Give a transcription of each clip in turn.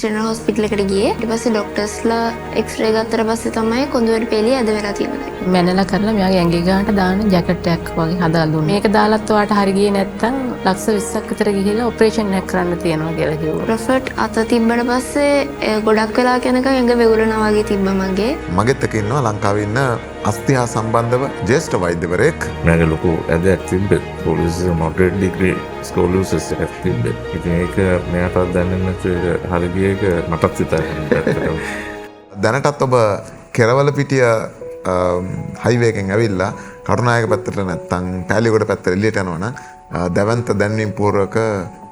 General hospital එකට ගියේ. ඊට පස්සේ ડોක්ටර්ස්ලා එක්ස්රේ ගත්තට පස්සේ තමයි කොඳුරේ පෙළිය ඇද වෙලා තියෙන්නේ. මැනලා කරලා මෙයාගේ ඇඟේ ගානට දාන ජැකට් එකක් වගේ හදලා දුන්නා. මේක දාලත් ඔයාට හරි ගියේ නැත්තම් ලක්ෂ 20ක් විතර ගිහිල්ලා ඔපරේෂන් එකක් කරන්න තියෙනවා කියලා කිව්වා. ප්‍රොෆට් අත තිබ්බට පස්සේ ගොඩක් වෙලා යනකම් ඇඟ වෙවුලනවා වගේ තිබ්බා මගේ. මගෙත් එක්ක ඉන්නවා ලංකාවේ ඉන්න අස්ථි හා සම්බන්ධව ජ්‍යෙෂ්ඨ වෛද්‍යවරයෙක්. මගේ ලොකු ඇදක් තිබ්බේ. පොලිස් මොඩරේට් ඩිග්‍රී ස්කෝලර්ස් එකක් තිබ්බේ. ඉතින් ඒක මෙයාටත් දන්නේ නැති හරි ගියේ ඒක මටත් හිතන්න. දැනටත් ඔබ කෙරවල පිටිය හයිවේ එකෙන් ඇවිල්ලා කරුණායක පැත්තට නැත්තම් පෑලියගොඩ පැත්තට එළියට යනවනම් දැවන්ත දැන්වීම් පූර්වක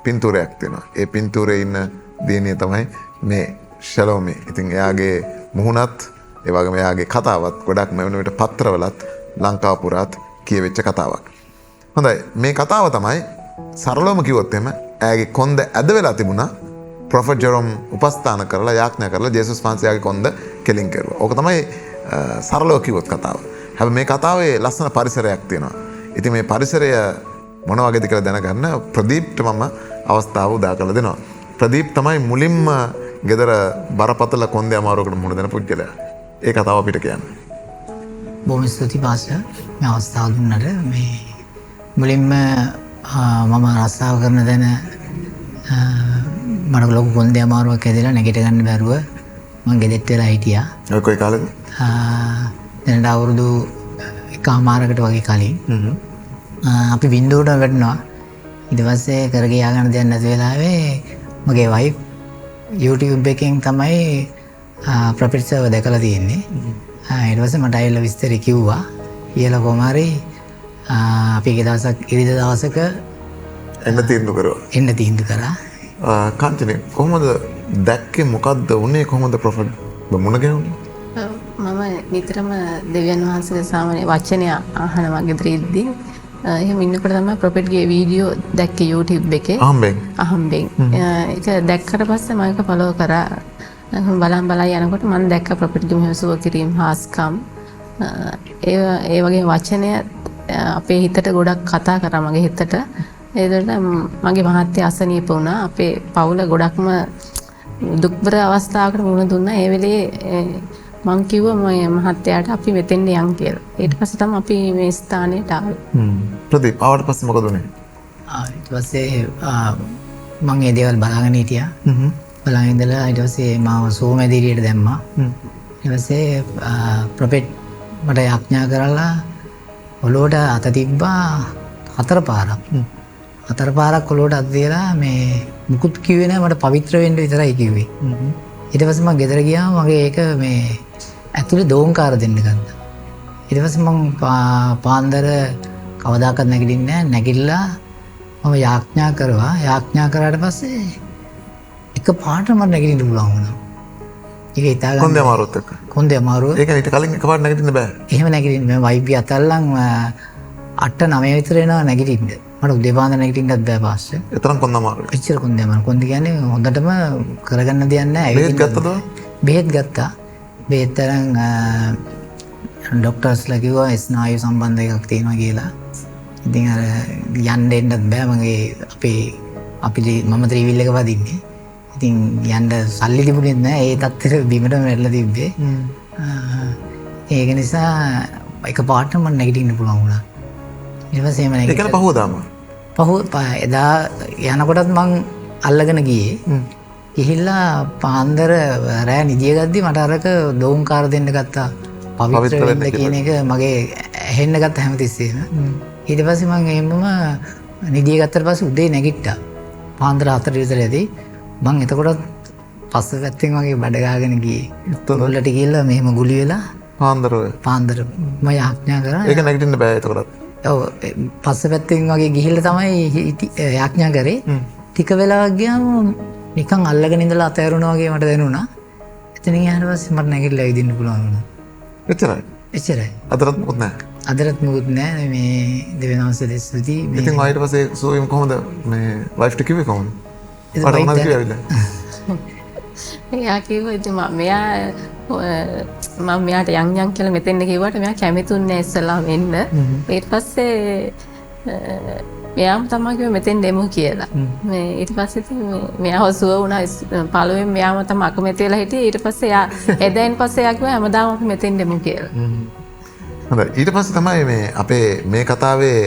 පින්තූරයක් තියෙනවා. ඒ පින්තූරේ ඉන්න දිනිය තමයි මේ ෂැලෝමි. ඉතින් එයාගේ මුහුණත් ඒ වගේම එයාගේ කතාවත් ගොඩක් මෙවන විට පත්‍රවලත් ලංකාව පුරාත් කියවෙච්ච කතාවක්. හොඳයි, මේ කතාව තමයි සරලවම කිව්වොත් එහෙම එයාගේ කොන්ද ඇද වෙලා තිබුණා. ප්‍රොෆෙට් ජෙරොම් උපස්ථාන කරලා යාඥා කරලා ජේසුස් වහන්සේගේ කොන්ද කෙලින් කරුවා. ඕක තමයි සරලව කිව්වොත් කතාව. හැබැයි මේ කතාවේ ලස්සන පරිසරයක් තියෙනවා. ඉතින් මේ පරිසරය මොන වගේද කියලා දැනගන්න ප්‍රදීප්ට මම අවස්ථාව උදා කරලා දෙනවා. ප්‍රදීප් තමයි මුලින්ම ගෙදර බරපතල කොන්දේ අමාරුවකට මුහුණ දෙන පුද්ගලයා. ඒ කතාව අපිට කියන්න. බොහොම ස්තුතියි පාස්ටර් මේ අවස්ථාව දුන්නට. මේ මුලින්ම මම රස්සාව කරන තැන මට ලොකු කොන්දේ අමාරුවක් ඇදලා නැගිට ගන්න බැරුව මම ගෙදෙට්ට වෙලා හිටියා. ඔය කොයි කාලෙද? දැනට අවුරුදු 1මාරකට වගේ කලින්. අපි වින්ඩෝවට වැටෙනවා. ඊට පස්සේ කරගෙන ය아가න දෙයක් නැති වෙලාවේ මගේ වයිෆ් YouTube එකෙන් තමයි ප්‍රොෆෙට් සර්ව දැකලා තියෙන්නේ. ඊට පස්සේ මට ඇවිල්ලා විස්තර කිව්වා. ඊළ කොමාරි අපි එක දවසක් ඉරිදා දවසක එන්න තීන්දුව කරා. එන්න තීන්දුව කරා. කාන්තනේ කොහොමද දැක්කේ, මොකද්ද උනේ, කොහොමද ප්‍රොෆෙට් මුණ ගැහුනේ? මම නිතරම දෙවියන් වහන්සේගේ සාමාන්‍ය වචනය අහනවා ගෙදර ඉද්දී. එහෙම ඉන්නකොට තමයි ප්‍රොෆෙට්ගේ වීඩියෝ දැක්කේ YouTube එකේ. අහම්බෙන්. ඒක දැක්කට පස්සේ මම ඒක ෆලෝ කරා. බලන් යනකොට මම දැක්ක ප්‍රොෆෙට්ගේ මෙහෙම සුව කිරීම හාස්කම් ඒ වගේ වචනය අපේ හිතට ගොඩක් කතා කරා මගේ හිතට. ඒකට මගේ මහත්තයා අසනීප වුණා. අපේ පවුල ගොඩක්ම දුක්බර අවස්ථාවකට මුහුණ දුන්නා. ඒ වෙලේ මං කිව්වා මම මහත්තයාට අපි මෙතෙන්ට යන් කියලා. ඊට පස්සේ තමයි අපි මේ ස්ථානයට ආවේ. ප්‍රදීප් ආවට පස්සේ මොකද උනේ? ඊට පස්සේ මම ඒ දේවල් බලාගෙන හිටියා. බලාගෙන ඉඳලා ඊට පස්සේ මාව සෝමැදිරියට දැම්මා. ඊට පස්සේ ප්‍රොෆෙට් මට යාඥා කරලා ඔලුවට අත තිබ්බා 4 පාරක්. 4 පාරක් ඔලුවට අත තියලා මේ මුකුත් කිව්වේ නැහැ, මට පවිත්‍ර වෙන්න විතරයි කිව්වේ. ඊට පස්සේ මම ගෙදර ගියාම මගේ ඒක මේ ඇතුලේ දෝංකාර දෙන්න ගත්තා. ඊට පස්සේ මම පාන්දර කවදාකවත් නැගිටින්නේ නැහැ. නැගිටලා මම යාඥා කරුවා. යාඥා කරාට පස්සේ එක පාට මට නැගිටින්න පුළුවන් වුණා. ඒක හිතා ගන්න. කොන්දේ අමාරුවත් එක්ක. කොන්දේ අමාරුව. ඒක ඊට කලින් එකපාරට නැගිටින්න බෑ. එහෙම නැගිටින්න මම වයිබ් අතල්ලන් 8-9 විතර එනවා නැගිටින්න. මට උදේ පාන්දර නැගිටින්නත් බෑ පාස්ටර්. එතරම් කොන්ද අමාරුයි. එච්චර කොන්දේ අමාරු. කොන්ද කියන්නේ හොඳටම කරගන්න දෙයක් නැහැ. බෙහෙත් ගත්තද? බෙහෙත් ගත්තා. බෙහෙත් තරම් ડોක්ටර්ස්ලා කිව්වා ස්නායු සම්බන්ධ එකක් තියෙනවා කියලා. ඉතින් අර යන්න එන්නත් බෑ. මගේ මම ත්‍රිවිල් එක වදින්නේ. ඉතින් යන්න සල්ලි තිබුණේ නැහැ. ඒ තත්ත්වෙට බිමටම වැටලා තිබ්බේ. ඒක නිසා එක පාටම මම නැගිටින්න පුළුවන් වුණා. ඊට පස්සේ එහෙම නැගිටිලා. ඒ කියන්නේ එදා යනකොටත් මං අල්ලගෙන ගියේ. ගිහිල්ලා පාන්දර රෑ නිදිය ගද්දි මට අරක දෝංකාර දෙන්න ගත්තා. පවිත්‍ර වෙන්න කියන එක මගේ ඇහෙන්න ගත්ත හැමතිස්සෙම. ඊට පස්සේ මං එහෙමම නිදිය ගත්තට පස්සේ උදේ නැගිට්ටා. පාන්දර 4 විතර ඇති. මං එතකොටත් පස්ස පැත්තෙන් වගේ බඩ ගහගෙන ගියේ. උඩට ගිහිල්ලා මෙහෙම ගුලි වෙලා පාන්දර මම යාඥා කරා. ඒක නැගිටින්න බෑ එතකොටත්. ඔව් පස්ස පැත්තෙන් වගේ ගිහිල්ලා තමයි යාඥා කරේ. ටික වෙලාවක් ගියාම නිකන් අල්ලගෙන ඉඳලා අතෑරුණා වගේ මට දැනුණා. එතනින් ඊට පස්සේ මට නැගිටලා ඇවිදින්න පුළුවන් වුණා. එච්චරයි. අදටත් මොකුත් නැහැ. මේ දෙවියන්වහන්සේට ස්තුතියි. ඉතින් ඊට පස්සේ සෝයිම් කොහොමද මේ වයිෆ්ට කිව්වේ කොහොමද? එයා කිව්වා ඉතින් මම මෙයාට යන් කියලා මෙතෙන්ද කිව්වට මෙයා කැමතුන්නේ නැහැ ඉස්සලා වෙන්න. ඊට පස්සේ මෙයාම තමයි කිව්වේ මෙතෙන් දෙමු කියලා. මේ ඊට පස්සේ ඉතින් මෙයාව සුව වුණා. පළවෙනි මෙයාම තමයි අකමැති වෙලා හිටියේ. ඊට පස්සේ එයා එදායින් පස්සේ එයා කිව්වා හැමදාම අපි මෙතෙන් දෙමු කියලා. හොඳයි. ඊට පස්සේ තමයි මේ අපේ මේ කතාවේ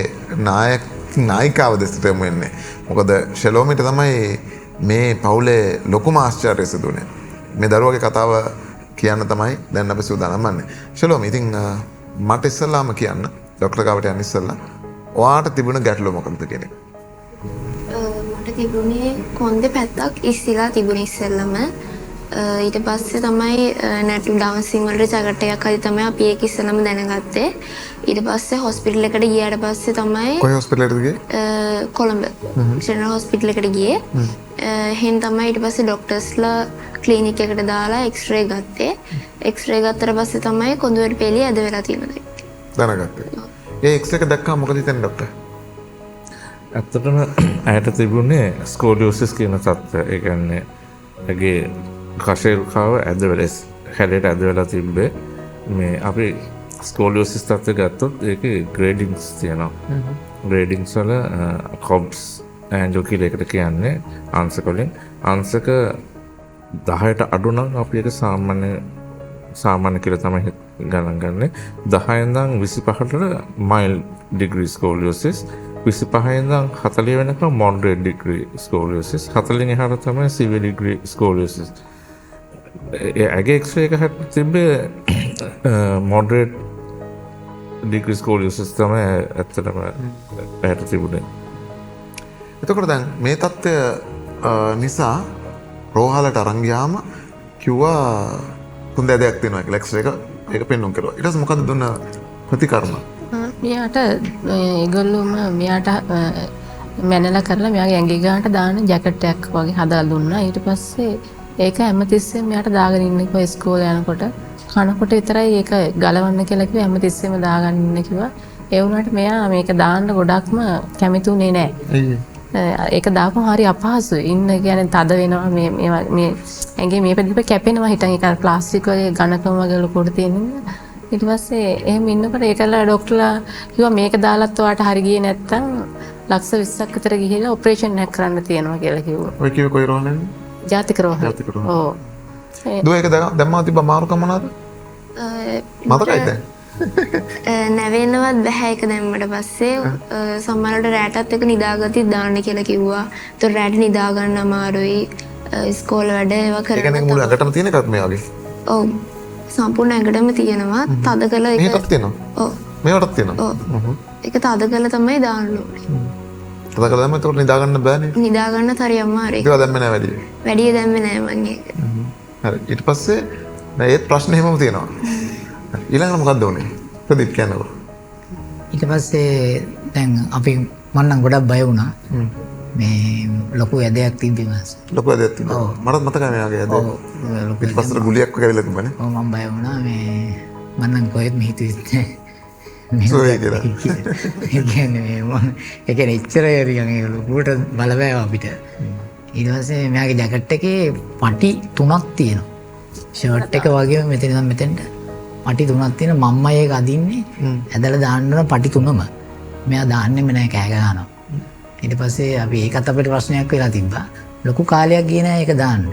නායිකාව දෙසට යමු වෙන්නේ. මොකද ෂෙලෝමිට තමයි මේ පවුලේ ලොකුම ආශ්චර්යය සිදුුනේ. මේ දරුවගේ කතාව කියන්න තමයි දැන් අපි සූදානම් වන්නේ. ෂෙලෝමි ඉතින් මට ඉස්සෙල්ලාම කියන්න ડોක්ටර් ගාවට යන්න ඉස්සෙල්ලා ඔයාට තිබුණ ගැටලුව මොකක්ද කියන එක? මට තිබුණේ කොන්දේ පැත්තක් ඉස්සිලා තිබුණේ ඉස්සෙල්ලම. ඊට පස්සේ තමයි නැටු ඩාන්සින් වලට ජගට් එකක් හරි තමයි අපි ඒක ඉස්සෙල්ලම දැනගත්තේ. ඊට පස්සේ හොස්පිටල් එකට ගියාට පස්සේ තමයි කොයි හොස්පිටල් එකටද ගියේ? කොළඹ ජෙනරල් හොස්පිටල් එකට ගියේ. එහෙන් තමයි ඊට පස්සේ ડોක්ටර්ස්ලා ක්ලිනික් එකට දාලා එක්ස්රේ ගත්තේ. එක්ස්රේ ගත්තට පස්සේ තමයි කොඳුරේ පෙළිය ඇද වෙලා තියෙනවා දැනගත්තේ. ඒ එක්ස්රේ එක දැක්කම මොකද හිතන්නේ ડોක්ටර්? ඇත්තටම ඇයට තිබුණේ ස්කෝලියෝසිස් කියන තත්ත්වය. ඒ කියන්නේ ඇගේ කශේරුකාව ඇද වෙලස් හැඩයට ඇද වෙලා තිබ්බේ. මේ අපි ස්කෝලියෝසිස් තත්ත්වය ගත්තොත් ඒකේ ග්‍රේඩින්ග්ස් තියෙනවා. ග්‍රේඩින්ග්ස් වල කොබ්ස් ඇන්ජල් කියලා එකට කියන්නේ අංශක වලින් අංශක 10ට අඩු නම් අපි ඒක සාමාන්‍ය කියලා තමයි ගණන් ගන්න. 10 ඉඳන් 25ට mild degree scoliosis, 25 ඉඳන් 40 වෙනකම් moderate degree scoliosis, 40 එහාට තමයි severe degree scoliosis. ඇගේ එක්ස්රේ එක හැට තිබ්බේ moderate degree scoliosis තමයි ඇත්තටම ඇයට තිබුණේ. එතකොට දැන් මේ තත්ත්වය නිසා රෝහලට අරන් ගියාම කිව්වා කුන්දේ දෙයක් තියෙනවා කියලා එක්ස්රේ එක ඒක පෙන්වන්න කළා. ඊට පස්සේ මොකද දුන්න ප්‍රතිකර්ම? මෙයාට ඒගොල්ලෝම මෙයාට මැනලා කරලා මෙයාගේ ඇඟේ ගානට දාන ජැකට් එකක් වගේ හදලා දුන්නා. ඊට පස්සේ ඒක හැමතිස්සෙම මෙයාට දාගෙන ඉන්න කිව්වා ඉස්කෝලේ යනකොට. කනකොට විතරයි ඒක ගලවන්න කියලා කිව්වා. හැමතිස්සෙම දාගෙන ඉන්න කිව්වා. ඒ වුණාට මෙයා මේක දාන්න ගොඩක්ම කැමතුනේ නැහැ. ඒක දාපම හරි අපහසුයි. ඉන්න කියන්නේ තද වෙනවා මේ ඇඟේ මේ පැත්තේ කැපෙනවා හිටන් ඒක ප්ලාස්ටික් වගේ ඝනකම වගේ ලොකුට තියෙන. ඊට පස්සේ එහෙම ඉන්නකොට ඒකලා ડોක්ටර්ලා කිව්වා මේක දාලත් ඔයාට හරි ගියේ නැත්තම් ලක්ෂ 20ක් විතර ගිහිල්ලා ඔපරේෂන් එකක් කරන්න තියෙනවා කියලා කිව්වා. ඔය කිව්වේ කොයි රෝහලෙන්ද? ජාතික රෝහල. ඔව්. දුව ඒක දැම්මා තිබ්බ අමාරුකම මොනවද? මතකයිද? නැවෙන්නවත් බෑ ඒක දැම්මට පස්සේ සමහරවිට රැටත් එක නිදාගතිත් දාන්න කියලා කිව්වා. ඒතකොට රැට නිදා ගන්න අමාරුයි. ඉස්කෝලේ වැඩ ඒවා ඒ කියන්නේ මුළු ඇඟටම තියෙන එකක් මේ වගේ. ඔව්. සම්පූර්ණ ඇඟටම තියෙනවා. තද කරලා ඒක මේකක් තියෙනවා. ඔව්. මේවටත් තියෙනවා. ඒක තද කරලා තමයි දාන්න ඕනේ. තද කරලා දැම්ම ඒකට නිදා ගන්න බෑනේ. නිදා ගන්න හරි අමාරුයි. ඒක දැම්මේ නැහැ වැඩි. වැඩි දැම්මේ නැහැ මං ඒක. හරි. ඊට පස්සේ දැන් ඒත් ප්‍රශ්න එහෙමම තියෙනවා. ඊළඟට මොකක්ද උනේ? ප්‍රදීප් කියන්නකෝ. ඊට පස්සේ දැන් අපි මම නම් ගොඩක් බය වුණා. මේ ලොකු ඇදයක් තිබ්බේ මාස. ලොකු ඇදයක් තිබ්බා. මටත් මතකයි මෙයාගේ ඇද. ඔව්. ලොකු පිටපස්සට ගුලියක් වගේ ඇවිල්ලා තිබ්බනේ. ඔව් මම බය වුණා මේ මම නම් කොහෙත් හිතුවේ සෝයි කියලා. ඒ කියන්නේ එච්චර නිකන් ඒ ලොකුට බලපෑවා අපිට. ඊට පස්සේ මෙයාගේ ජැකට් එකේ පටි 3ක් තියෙනවා. ෂර්ට් එක වගේම මෙතන ඉඳන් මෙතෙන්ට පටි 3ක් තියෙන මම්මයි ඒක අදින්නේ ඇදලා දාන්න ඕන පටි 3ම. මෙයා දාන්නෙම නැහැ කෑ ගහනවා. ඊට පස්සේ අපි ඒකත් අපිට ප්‍රශ්නයක් වෙලා තිබ්බා. ලොකු කාලයක් ගියේ නැහැ ඒක දාන්න.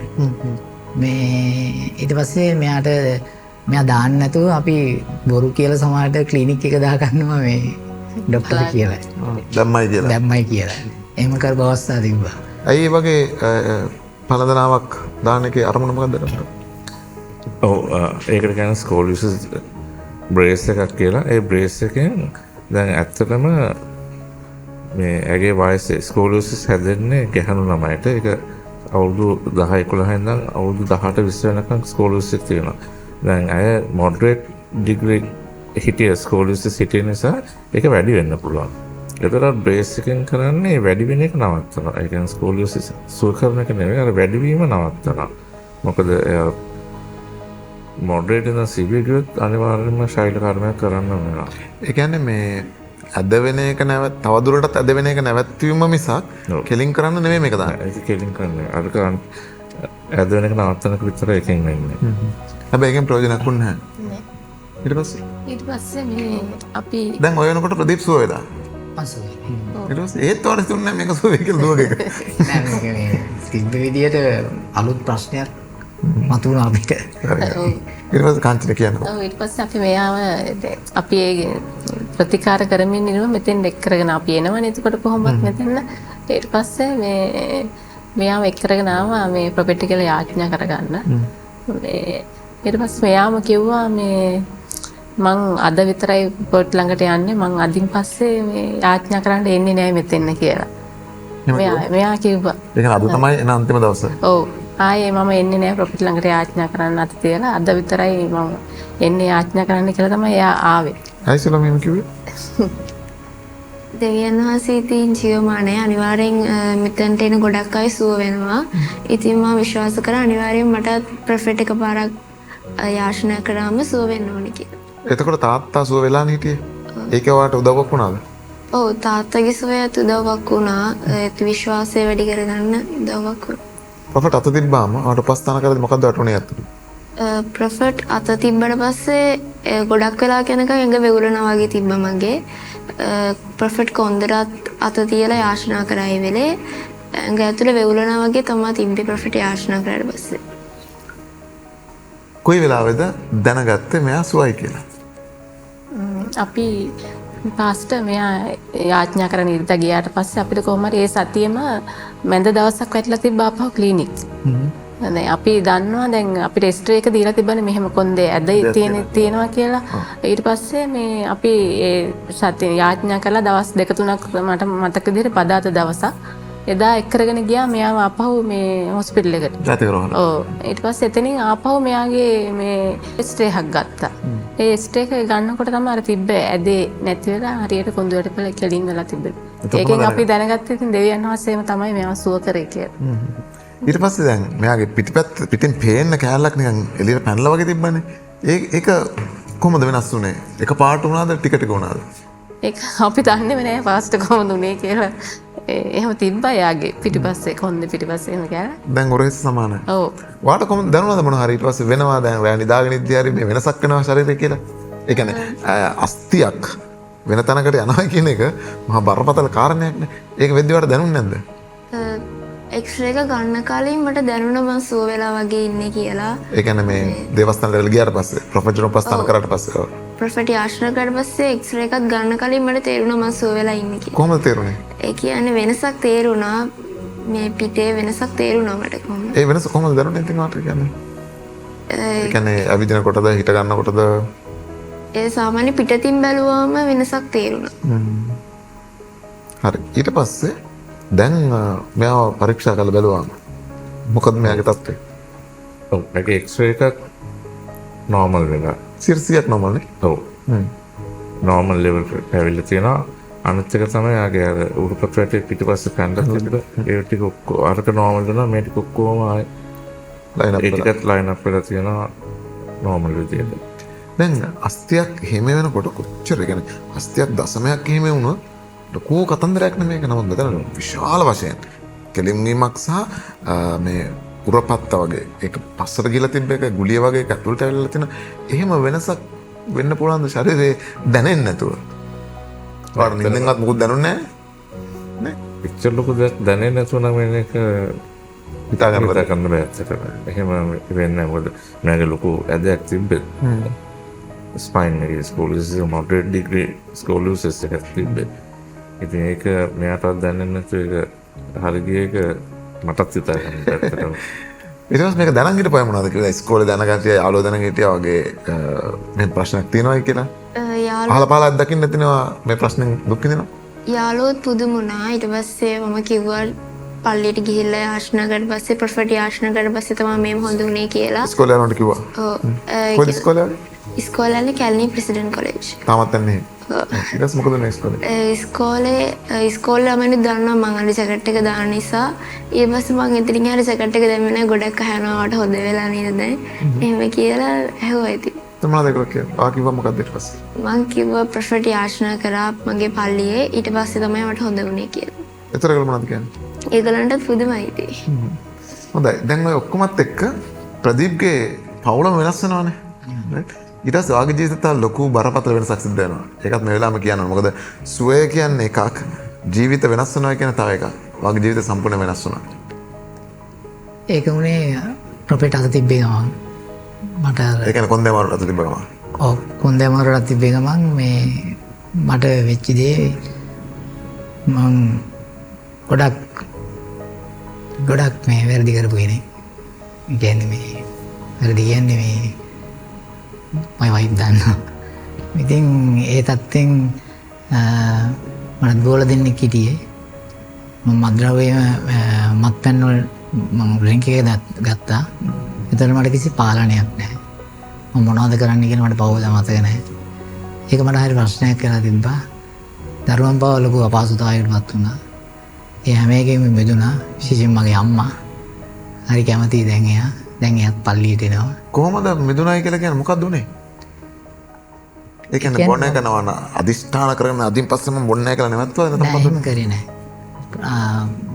මේ ඊට පස්සේ මෙයා දාන්න නැතුව අපි බොරු කියලා සමහරට ක්ලිනික් එක දා ගන්නවා මේ ડોක්ටර් කියලා. දැම්මයි කියලා. එහෙම කරපු අවස්ථා තිබ්බා. ඇයි ඒ වගේ පළඳනාවක් දාන්න එකේ අරමුණ මොකක්ද? ඔව් ඒකට කියන ස්කෝලියෝසිස් බ්‍රේස් එකක් කියලා. ඒ බ්‍රේස් එකෙන් දැන් ඇත්තටම මේ ඇගේ වයසේ ස්කෝලියෝසිස් හැදෙන්නේ ගැහණු ළමයට. ඒක අවුරුදු 10 11 ඉඳන් අවුරුදු 18 20 වෙනකම් ස්කෝලියෝසිස් තියෙනවා. දැන් අය මොඩරේට් ඩිග්‍රී හිටිය ස්කෝලියෝසිස් හිටිය නිසා ඒක වැඩි වෙන්න පුළුවන්. ඒතරම් බ්‍රේස් එකෙන් කරන්නේ වැඩි වෙන එක නවත්තනවා. ඒ කියන්නේ ස්කෝලියෝසිස් සුව කරන එක නෙවෙයි අර වැඩි වීම නවත්තනවා. මොකද මොඩරේට් ඉඳන් සිවියර් ගියොත් අනිවාර්යයෙන්ම ශෛල කර්මයක් කරන්න වෙනවා. ඒ කියන්නේ මේ ඇද වෙන එක තවදුරටත් ඇද වෙන එක නැවැත්වීම මිසක් කෙලින් කරන්න නෙමෙයි මේක දාන්නේ. ඒක කෙලින් කරන්නේ. අර කරන් ඇද වෙන එක නවත්තනක විතර එකෙන් වෙන්නේ. හැබැයි ඒකෙන් ප්‍රයෝජනයක් වුණේ නැහැ. ඊට පස්සේ මේ අපි දැන් ඔය වෙනකොට ප්‍රදීප් සුව වෙලා. පස්සේ ඊට පස්සේ ඒත් වරස් දුන්නේ මේක සුවේ කියලා දුවක එක. නෑ මේක මේ තිබ්බ විදියට අලුත් ප්‍රශ්නයක් මතුවුණා අපිට. ඊට පස්සේ කාංචන කියනවා. ඔව් ඊට පස්සේ අපි මෙයාව අපි ඒ ප්‍රතිකාර කරමින් ඉන්නවා මෙතෙන් එක් කරගෙන අපි එනවනේ එතකොට කොහොමවත් මෙතන ඊට පස්සේ මෙයාව එක් කරගෙන ආවා මේ ප්‍රොපර්ටි කියලා යාඥා කරගන්න. මේ ඊට පස්සේ මෙයාම කිව්වා මේ මං අද විතරයි පොට් ළඟට යන්නේ මං අදින් පස්සේ මේ යාඥා කරන්න එන්නේ නැහැ මෙතෙන් කියලා. මෙයා කිව්වා. ඒ කියන්නේ අද තමයි එන අන්තිම දවස. ඔව්. ආයේ මම එන්නේ නැහැ ප්‍රොපර්ටි ළඟට යාඥා කරන්න අත තියලා අද විතරයි මම එන්නේ යාඥා කරන්න කියලා තමයි එයා ආවේ. ඇයිසලා මෙහෙම කිව්වේ? දෙවියන් වහන්සේ ඉතින් ජීවමානයි අනිවාර්යෙන් මෙතනට එන ගොඩක් අය සුව වෙනවා. ඉතින් මම විශ්වාස කරා අනිවාර්යෙන් මට ප්‍රොෆෙට් එකපාරක් යාඥා කරාම සුව වෙන්න ඕනේ කියලා. එතකොට තාත්තා සුව වෙලානේ හිටියේ. ඒක ඔයාලට උදව්වක් වුණාද? ඔව් තාත්තගේ සුවයට උදව්වක් වුණා. ඒත් විශ්වාසය වැඩි කරගන්න උදව්වක් වුණා. ප්‍රොෆෙට් අත තිබ්බාම ඔයාලට උපස්ථාන කරද්දි මොකද්ද වටුනේ ඇත්තට? ප්‍රොෆෙට් අත තිබ්බට පස්සේ ගොඩක් වෙලා යනකම් ඇඟ වෙවුලනවා වගේ තිබ්බා මගේ. ප්‍රොෆෙට් කොන්දරත් අත තියලා යාඥා කරා ඒ වෙලේ ඇඟ ඇතුලේ වෙවුලනවා වගේ තමයි තිබ්බේ ප්‍රොෆෙට් යාඥා කරාට පස්සේ. කොයි වෙලාවේද දැනගත්තේ මෙයා සුවයි කියලා? අපි පාස්ටර් මෙයා යාඥා කරන ඉරිදා ගියාට පස්සේ අපිට කොහොම හරි ඒ සතියෙම මැද දවසක් වැටලා තිබ්බා අපහු ක්ලිනික්. දැන් අපි දන්නවා දැන් අපිට එස්ට්‍රේ එක දීලා තිබ්බනේ මෙහෙම කොන්දේ ඇද තියෙනවා කියලා. ඊට පස්සේ මේ අපි ඒ සතිය යාඥා කරලා දවස් 2-3ක් මට මතක විදිහට පදාත දවසක් එදා එක් කරගෙන ගියා මෙයාව ආපහු මේ හොස්පිටල් එකට. ජාතිකරෝහල. ඔව්. ඊට පස්සේ එතනින් ආපහු මෙයාගේ මේ ස්ට්‍රේ එකක් ගත්තා. ඒ ස්ට්‍රේ එක ගන්නකොට තමයි අර තිබ්බ ඇදේ නැති වෙලා හරියට කොඳුරට පෙළ කෙලින් වෙලා තිබ්බේ. ඒකෙන් අපි දැනගත්තේ ඉතින් දෙවියන් වහන්සේම තමයි මෙයාව සුව කරේ කියලා. ඊට පස්සේ දැන් මෙයාගේ පිටින් පේන්න කෑල්ලක් නිකන් එළියට පැනලා වගේ තිබ්බනේ. ඒක කොහොමද වෙනස් වුනේ? එක පාට වුණාද ටික ටික වුණාද? ඒක අපි දන්නේම නෑ පාස්ටර් කොහොමද උනේ කියලා. එහෙම තිබ්බා යාගේ පිටිපස්සේ කොන්දේ පිටිපස්සේ එහෙම කියලා. දැන් ඔරෙස් සමානයි. ඔව්. ඔයාලට කොහොමද දැනුණාද මොන හරි ඊට පස්සේ වෙනවා දැන් රෑ නිදාගෙන ඉද්දී හරි මේ වෙනසක් වෙනවා ශරීරේ කියලා? ඒ කියන්නේ අස්තියක් වෙන තැනකට යනවා කියන එක මහා බරපතල කාරණයක් නේ. ඒක වෙද්දි ඔයාලට දැනුන්නේ නැද්ද? එක්ස්රේ එක ගන්න කලින් මට දැනුණා මම සුව වෙලා වගේ ඉන්නේ කියලා. ඒ කියන්නේ මේ දේවස්ථානවල ගියාට පස්සේ ප්‍රොෆෙට් උපස්ථාන කරාට පස්සේ ප්‍රොෆෙට් යාඥා කරාට පස්සේ එක්ස්රේ එකක් ගන්න කලින් මට තේරුණා මම සුව වෙලා ඉන්නේ කියලා. කොහොමද තේරුනේ? ඒ කියන්නේ වෙනසක් තේරුණා මේ පිටේ වෙනසක් තේරුණා මට කොහොමද? ඒ වෙනස කොහොමද දැනුනේ ඉතින් ඔයාලට කියන්නේ? ඒ කියන්නේ අවිදින කොටද හිට ගන්න කොටද? ඒ සාමාන්‍ය පිටතින් බැලුවාම වෙනසක් තේරුණා. හරි. ඊට පස්සේ දැන් මෙයාව පරීක්ෂා කරලා බැලුවාම මොකද මෙයාගේ තත්ත්වය? ඔව් ඒකේ එක්ස්රේ එකක් නෝමල් වෙලා 100ක් නෝමල් නේ? ඔව් නෝමල් ලෙවල් එකට ඇවිල්ලා තියෙනවා. අනිත් එක තමයි යාගේ අර උරුපත් වැටේ පිටිපස්සේ පැන්ඩක් තිබ්බ ඒ ටික ඔක්කොම අරක නෝමල් වෙනවා මේ ටික ඔක්කොම ආයි ලයින් අප් වෙලා තියෙනවා නෝමල් විදියට. දැන් අස්තියක් හිම වෙනකොට කොච්චර කියන්නේ අස්තියක් දශමයක් හිම වුණොත් ලොකු කතන්දරයක් නෙමේක. නමුත් මෙතන විශාල වශයෙන් කෙලින් වීමක් සහ මේ උරපත්ත වගේ ඒක පස්සට ගිහලා තිබ්බ එක ගුලිය වගේ එක ඇතුළට ඇවිල්ලා තියෙන එහෙම වෙනසක් වෙන්න පුළුවන් ශරීරේ දැනෙන්නේ නැතුව. ඔයාලා නින්දෙන්වත් මොකුත් දැනුන්නේ නැහැ නේ? පික්චර් ලොකු දෙයක් දැනෙන්නේ නැතුව නම් වෙන එක හිතා ගන්න බැහැ. කරන්න බෑ ඇත්තටම. එහෙම වෙන්නේ නැහැ. මොකද මගේ ලොකු ඇදයක් තිබ්බේ. ස්පයින් එකේ ස්කෝලියසිස් මොඩරේට් ඩිග්‍රී ස්කෝලියසිස් එකක් තිබ්බේ. ඉතින් ඒක මෙයාටවත් දැනෙන්නේ නැතුව ඒක හරි ගිය එක මටත් හිතා ගන්න ඇත්තටම. ඊට පස්සේ මේක දැනන් හිටපුවා මොනවද කියලා ඉස්කෝලේ දැනගත්තා යාළුවෝ දැනන් හිටියා වගේ මේ ප්‍රශ්නයක් තියෙනවා කියලා. අහලා පහලා දකින්න නැතිනවා මේ ප්‍රශ්නෙන් දුක් විඳිනවා. යාළුවෝත් පුදුම වුණා. ඊට පස්සේ මම කිව්වා පල්ලියට ගිහිල්ලා යාඥා කරලා පස්සේ ප්‍රොෆෙට් යාඥා කරලා පස්සේ තමයි මේම හොඳ උනේ කියලා. ඉස්කෝලේ යනකොට කිව්වා. ඔව්. කොයි ඉස්කෝලේ ආවේ? ඉස්කෝලේ කැලණි ප්‍රෙසිඩන්ට් කොලෙජ්. තාමත් යන්නේ. ඊට පස්සේ මොකද උනේ ඉස්කෝලේ? ඉස්කෝලේ ළමයිනු දන්නවා මං අර ජැකට් එක දාන නිසා. ඊට පස්සේ මං එතනින් හරි ජැකට් එක දැම්මේ නැහැ. ගොඩක් අහනවා වට හොද වෙලා නේද දැන්. එහෙම කියලා ඇහුවා ඉතින්. මොනවද ඒක කියලා? ආ කිව්වා මොකක්ද ඊට පස්සේ? මං කිව්වා ප්‍රොෆෙට් යාඥා කරා මගේ පල්ලියේ. ඊට පස්සේ තමයි මට හොඳ වුනේ කියලා. ඒතරකල මොනවද කියන්නේ? ඒගොල්ලන්ටත් පුදුමයි ඉතින්. හොඳයි. දැන් ඔය ඔක්කොමත් එක්ක ප්‍රදීප්ගේ පවුලම වෙනස් වෙනවානේ. ඊට පස්සේ වාගේ ජීවිතයට ලොකු බරපතල වෙනසක් සිද්ධ වෙනවා. ඒකත් මේ වෙලාවම කියනවා. මොකද සුවය කියන්නේ එකක් ජීවිත වෙනස් වෙනවා කියන තව එකක්. වගේ ජීවිත සම්පූර්ණ වෙනස් වුණා. ඒක උනේ ප්‍රොපෙට් අත තිබ්බේ ගමන් මට ඒ කියන්නේ කොන්දේ මාරුට අත තිබ්බ ගමන්. ඔව් කොන්දේ මාරුට තිබ්බේ ගමන් මේ මට වෙච්ච දේ මං ගොඩක් මේ වැරදි කරපු කෙනෙක්. ඒ කියන්නේ මේ වැරදි කියන්නේ මේ මම වයිෆ් දන්නවා. ඉතින් ඒ තත්ත්වෙන් මට බෝල දෙන්නෙක් හිටියේ. මම මත්ද්‍රව්‍ය මත්පැන් වල මම ඩ්‍රින්ක් එක ගත්තා. ඒතර මට කිසි පාලනයක් නැහැ. මම මොනවද කරන්න කියලා මට පහුව මතක නැහැ. ඒක මට හරි ප්‍රශ්නයක් කියලා තිබ්බා. දරුවන් පව ලොකු අපහසුතාවයකටපත් වුණා. ඒ හැම එකෙම මිදුණා. විශේෂයෙන් මගේ අම්මා. හරි කැමතියි දැන් එයා. දැන් එයාත් පල්ලියට එනවා. කොහොමද මිදුණායි කියලා කියන්නේ මොකක්ද උනේ? ඒ කියන්නේ බොන්න කරනවා අදිෂ්ඨාන කරගෙන අදින් පස්සේ මම බොන්න කියලා නැවතුවා නේද? එහෙම කරේ නැහැ.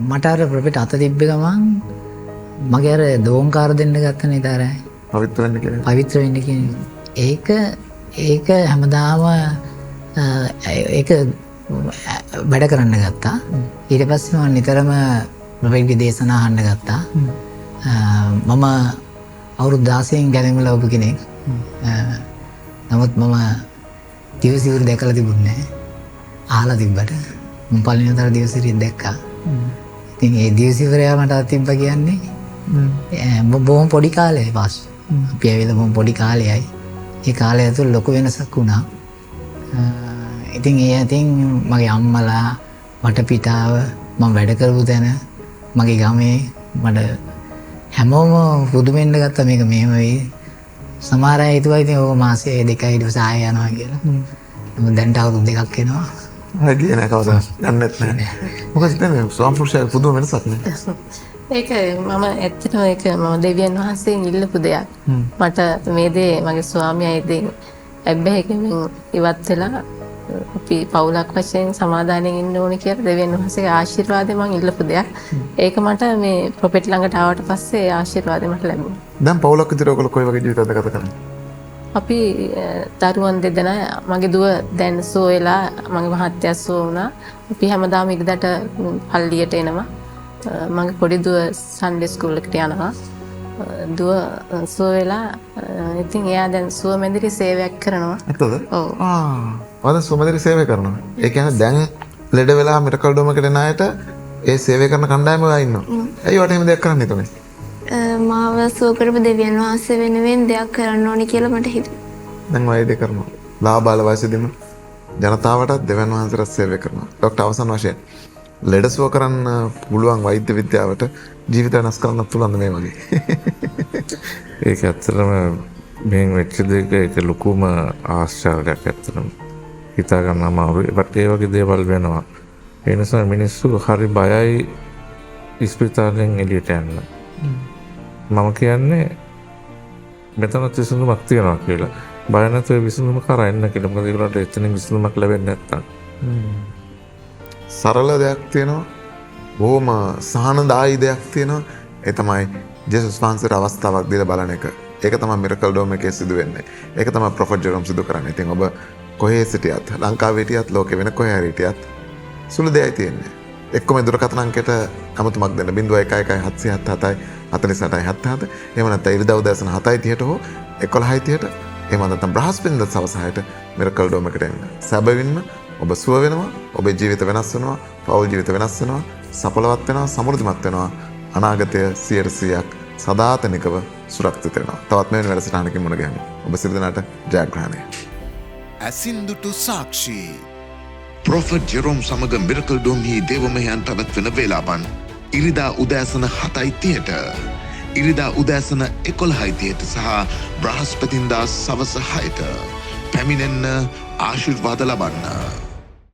මට අර ප්‍රොෆෙට් අත තිබ්බ ගමන් මගේ අර දෝංකාර දෙන්න ගත්ත නේද අර පවිත්‍ර වෙන්න කියලා. පවිත්‍ර වෙන්න කියන්නේ. ඒක හැමදාම ඒක වැඩ කරන්න ගත්තා. ඊට පස්සේ මම නිතරම ප්‍රොෆෙට්ගේ දේශනා අහන්න ගත්තා. මම අවුරුදු 16න් ගැලෙමල ඔබ කෙනෙක්. නමුත් මම දිවසිවුරු දැකලා තිබුණේ නැහැ. අහලා තිබ්බට මම පළවෙනි වතාවට දිවසිවුරු දැක්කා. ඉතින් ඒ දිවසිවුරයා මට තිබ්බා කියන්නේ බොහොම පොඩි කාලේ පාස්. අපි ඇවිල්ලා බොහොම පොඩි කාලෙයි. ඒ කාලය ඇතුළේ ලොකු වෙනසක් වුණා. ඉතින් මගේ අම්මලා වටපිටාව මම වැඩ කරපු තැන මගේ ගමේ මට හැමෝම පුදුමෙන්න ගත්තා මේක මෙහෙම වෙයි. සමහර අය හිතුවා ඉතින් ඕක මාසේ 2යි ඊට පස්සේ ආයෙ යනවා කියලා. මම දැන්ට අවුරුදු 2ක් එනවා. හරි ගියේ නැහැ කවදාවත්. යන්නෙත් නැහැ. මොකද දැන් ස්වාම්පුරුෂය පුදුම වෙනසක් නේ. ඒක මම ඇත්තටම ඒක මම දෙවියන් වහන්සේගෙන් ඉල්ලපු දෙයක්. මට මේ දේ මගේ ස්වාමියා ඉතින් ඇබ්බැහිකෙන් ඉවත් වෙලා අපි පවුලක් වශයෙන් සමාදානයෙන් ඉන්න ඕනේ කියලා දෙවියන් වහන්සේගේ ආශිර්වාදය මම ඉල්ලපු දෙයක්. ඒක මට මේ ප්‍රොෆෙට් ළඟට ආවට පස්සේ ආශිර්වාදය මට ලැබුණා. දැන් පවුලක් විතර ඔයගොල්ලෝ කොයි වගේ ජීවිතයක්ද ගත කරන්නේ? අපි දරුවන් දෙදෙනා මගේ දුව දැන් සෝ වෙලා මගේ මහත්තයා සෝ වුණා. අපි හැමදාම ඉරිදට පල්ලියට එනවා. මගේ පොඩි දුව සන්ඩේ ස්කූල් එකට යනවා. දුව සුව වෙලා ඉතින් එයා දැන් සුව මැදිරි සේවයක් කරනවා. ඇත්තද? ඔව්. වද සුව මැදිරි සේවය කරනවා. ඒ කියන්නේ දැන් ලෙඩ වෙලා මිරකල් ඩෝමකට එන අයට ඒ සේවය කරන කණ්ඩායම ගා ඉන්නවා. ඇයි වට එහෙම දෙයක් කරන්න හිතුනේ? මාව සුව කරපු දෙවියන් වහන්සේ වෙනුවෙන් දෙයක් කරන්න ඕනේ කියලා මට හිතුණා. දැන් ඔය දේ කරනවා. ලාබාල වයසේදීම ජනතාවට දෙවියන් වහන්සේට සේවය කරනවා. ડોක්ටර් අවසන් වශයෙන් ලෙඩ සුව කරන්න පුළුවන් වෛද්‍ය විද්‍යාවට ජීවිත වෙනස් කරන්නත් පුළුවන් මේ වගේ. ඒක ඇත්තටම මෙහෙන් වෙච්ච දෙයක ඒක ලොකුම ආශ්චර්යයක් ඇත්තටම. හිතා ගන්න අමාරුයි. ඒ වගේ දේවල් වෙනවා. ඒ නිසා මිනිස්සු හරි බයයි ඉස්පිරිතාලෙන් එළියට යන්න. මම කියන්නේ මෙතන විසඳුමක් තියෙනවා කියලා. බය නැතුව විසඳුම කරා එන්න කියලා. මොකද ඒගොල්ලන්ට එතනින් විසඳුමක් ලැබෙන්නේ නැත්තම්. සරල දෙයක් තියෙනවා. බොහොම සහනදායී දෙයක් තියෙනවා. ඒ තමයි ජේසුස් වහන්සේට අවස්ථාවක් දීලා බලන එක. ඒක තමයි මිරකල් ඩෝම් එකේ සිදු වෙන්නේ. ඒක තමයි ප්‍රොෆෙට් ජෙරොම් සිදු කරන්නේ. ඉතින් ඔබ කොහේ සිටියත්, ලංකාවේ හිටියත්, ලෝකෙ වෙන කොහේ හරි හිටියත් සුළු දෙයයි තියෙන්නේ. එක්කම දුරකථන අංකයට අමතුමක් දෙන්න 011777 4877. එහෙම නැත්නම් ඉරිදා උදෑසන 7:30ට හෝ 11:30ට. එහෙම නැත්නම් බ්‍රහස්පතින්දා සවස් 6ට මිරකල් ඩෝම් එකට එන්න. සැබවින්ම ඔබ සුව වෙනවා, ඔබේ ජීවිත වෙනස් වෙනවා, පෞල් ජීවිත වෙනස් වෙනවා, සඵලවත් වෙනවා, සමෘද්ධිමත් වෙනවා. අනාගතය 100%ක් සදාතනිකව සුරක්ෂිත වෙනවා. තවත් මෙවැනි වැඩසටහනකින් මුණ ගැහෙමු. ඔබ සියලු දෙනාට ජයග්‍රහණය. ඇසින්දුටු සාක්ෂි ප්‍රොෆෙට් ජෙරොම් සමග මිරකල් ඩෝම්හි දේවමහයන් පැවැත්වෙන වේලාවන් ඉරිදා උදෑසන 7:30ට, ඉරිදා උදෑසන 11:30ට සහ බ්‍රහස්පතින්දා සවස 6ට පැමිණෙන්න, ආශිර්වාද ලබන්න.